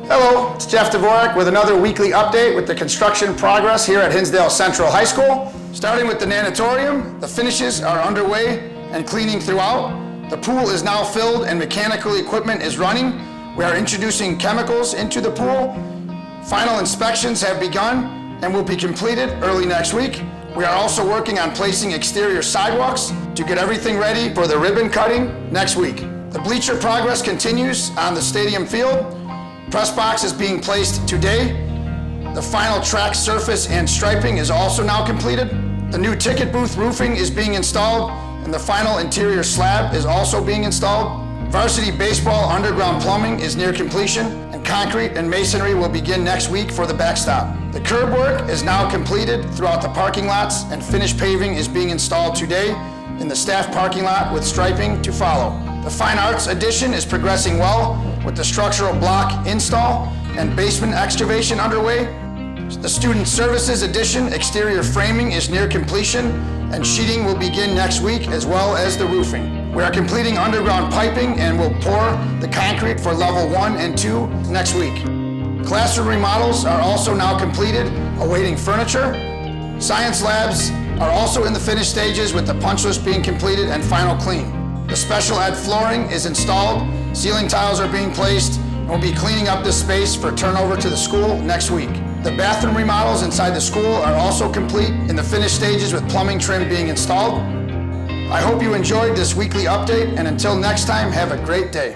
Hello, it's Jeff Dvorak with another weekly update with the construction progress here at Hinsdale Central High School. Starting with the natatorium, the finishes are underway and cleaning throughout. The pool is now filled and mechanical equipment is running. We are introducing chemicals into the pool. Final inspections have begun and will be completed early next week. We are also working on placing exterior sidewalks to get everything ready for the ribbon cutting next week. The bleacher progress continues on the stadium field. Press box is being placed today. The final track surface and striping is also now completed. The new ticket booth roofing is being installed, and the final interior slab is also being installed. Varsity baseball underground plumbing is near completion, and concrete and masonry will begin next week for the backstop. The curb work is now completed throughout the parking lots, and finished paving is being installed today in the staff parking lot with striping to follow. The fine arts addition is progressing well with the structural block install and basement excavation underway. The student services addition exterior framing is near completion, and sheeting will begin next week as well as the roofing. We are completing underground piping and will pour the concrete for level 1 and 2 next week. Classroom remodels are also now completed, awaiting furniture. Science labs are also in the finished stages with the punch list being completed and final clean. The special ed flooring is installed, ceiling tiles are being placed, and we'll be cleaning up this space for turnover to the school next week. The bathroom remodels inside the school are also complete in the finished stages with plumbing trim being installed. I hope you enjoyed this weekly update, and until next time, have a great day.